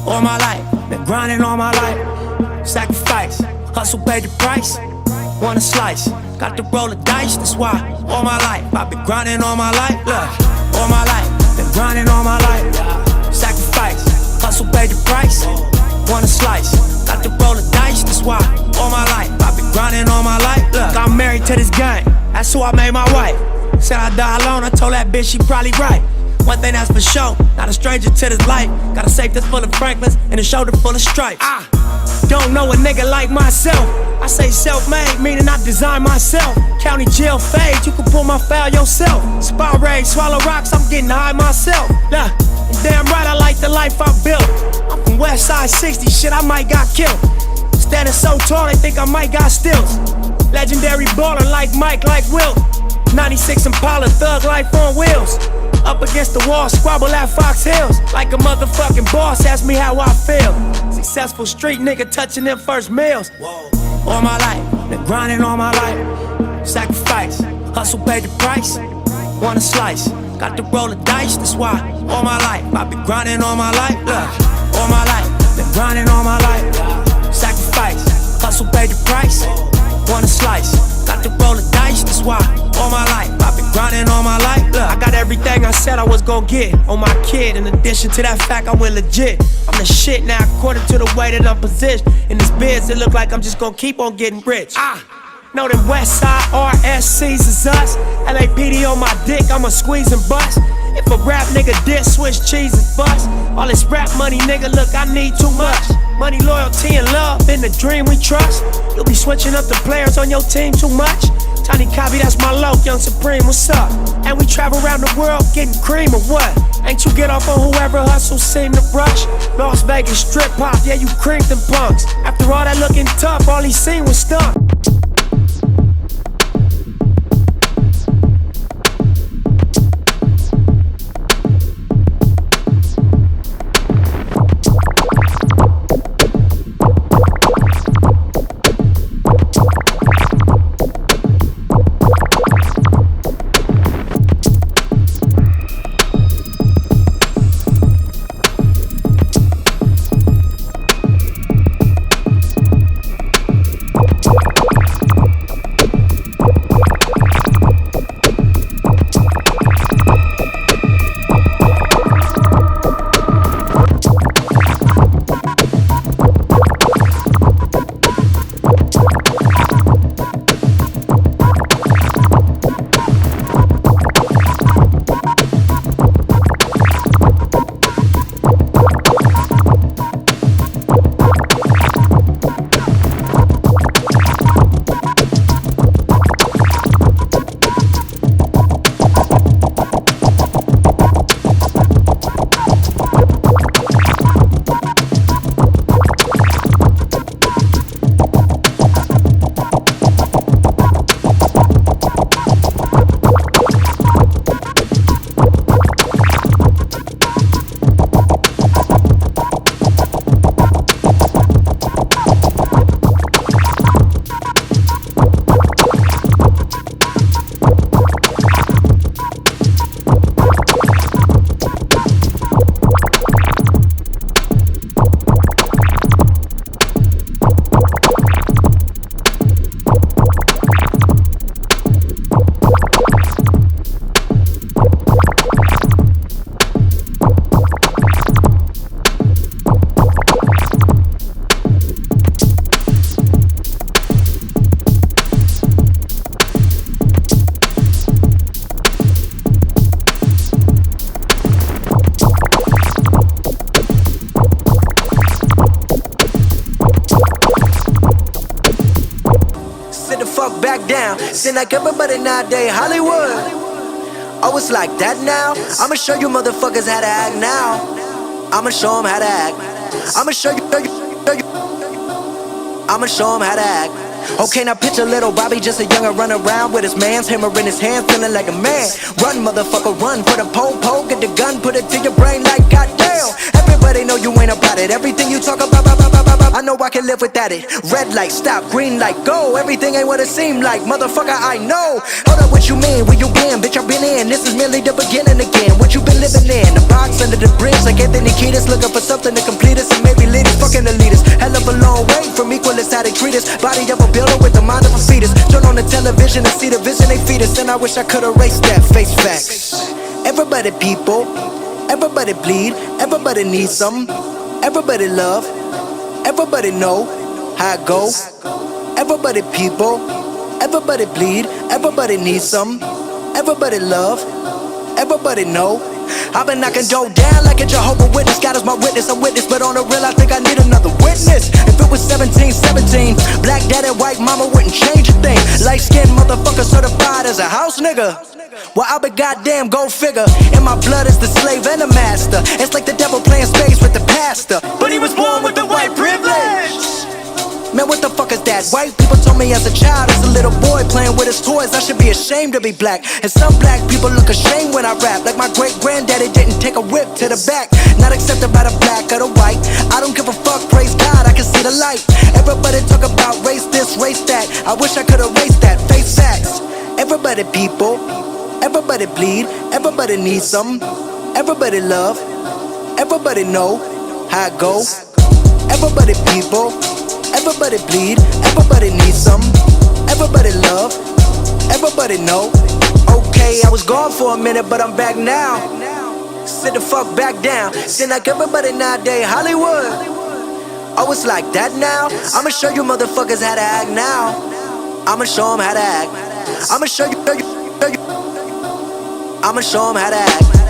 All my life, been grinding all my life. Sacrifice, hustle paid the price. Want a slice, got to roll the dice, that's why. All my life, I've been grinding all my life. Look, all my life, been grinding all my life. Sacrifice, hustle paid the price. Want a slice, got to roll the dice, that's why. All my life, I've been grinding all my life. Look, I'm married to this game, that's who I made my wife. Said I die alone, I told that bitch she probably right. One thing that's for sure, not a stranger to this life. Got a safe that's full of Franklins and a shoulder full of stripes. I don't know a nigga like myself. I say self-made, meaning I design myself. County jail fade, you can pull my foul yourself. Spot raid, swallow rocks, I'm getting high myself. Nah, damn right I like the life I built. I'm from West Side 60, shit I might got killed. Standing so tall, they think I might got stills. Legendary baller like Mike, like Wilt. 96 Impala, thug life on wheels. Up against the wall, squabble at Fox Hills. Like a motherfucking boss, ask me how I feel. Successful street nigga touching them first meals. All my life, been grinding all my life. Sacrifice, hustle paid the price. Want a slice, got to roll the dice, that's why. All my life, I've been grinding all my life. Look, all my life, been grinding all my life. Sacrifice, hustle paid the price. Want a slice, got to roll the dice, that's why. All my life, I've been grinding all my life. Look, I got everything I said I was gon' get on my kid. In addition to that fact, I went legit. I'm the shit now, according to the way that I'm positioned. In this biz, it look like I'm just gon' keep on getting rich. Know them West Side RSCs is us. LAPD on my dick, I'ma squeeze and bust. If a rap nigga diss, switch cheese and bust. All this rap money, nigga, look, I need too much. Money, loyalty, and love, in the dream we trust. You'll be switching up the players on your team too much. Tiny Copy, that's my loc, Young Supreme, what's up? And we travel around the world getting cream or what? Ain't you get off on whoever hustle seem to rush? Las Vegas strip pop, yeah, you creamed them punks. After all that looking tough, all he seen was stunk. Sitting like everybody nowadays, Hollywood. Oh, it's like that now? I'ma show you motherfuckers how to act now. I'ma show them how to act. I'ma show you. I'ma show them how to act. Okay, now picture little Bobby, just a younger run around with his man's hammer in his hand, feeling like a man. Run, motherfucker, run. Put a pole, get the gun, put it to your brain like goddamn. Everybody but they know you ain't about it. Everything you talk about, I know I can live without it. Red light, stop, green light, go. Everything ain't what it seemed like, motherfucker, I know. Hold up, what you mean? Where you been? Bitch, I've been in. This is merely the beginning again. What you been living in? The box under the bridge, like Anthony Kiedis, looking for something to complete us and maybe lead us. Fucking elitists, hell of a long way from equalists, how they treat us. Body of a builder with the mind of a fetus. Turn on the television and see the vision they feed us, and I wish I could erase that. Face facts. Everybody people, everybody bleed, everybody needs some, everybody love, everybody know how it go. Everybody people, everybody bleed, everybody needs some, everybody love, everybody know. I've been knocking dough down like a Jehovah's Witness. God is my witness, I'm witness, but on the real I think I need another witness. If it was 17, black daddy, white mama wouldn't change a thing. Light skinned motherfucker certified as a house nigga. Well, I be goddamn, go figure. In my blood is the slave and the master. It's like the devil playing space with the pastor, but he was born with the white privilege. Man, what the fuck is that? White people told me as a child, as a little boy playing with his toys, I should be ashamed to be black. And some black people look ashamed when I rap, like my great granddaddy didn't take a whip to the back. Not accepted by the black or the white. I don't give a fuck, praise God, I can see the light. Everybody talk about race this, race that. I wish I could erase that, face facts. Everybody people, everybody bleed, everybody needs some, everybody love, everybody know how it go. Everybody people, everybody bleed, everybody needs some, everybody love, everybody know. Okay, I was gone for a minute, but I'm back now. Sit the fuck back down. Seem like everybody nowadays Hollywood. Oh, it's like that now? I'ma show you motherfuckers how to act now. I'ma show them how to act. I'ma show you, I'ma show them how to act.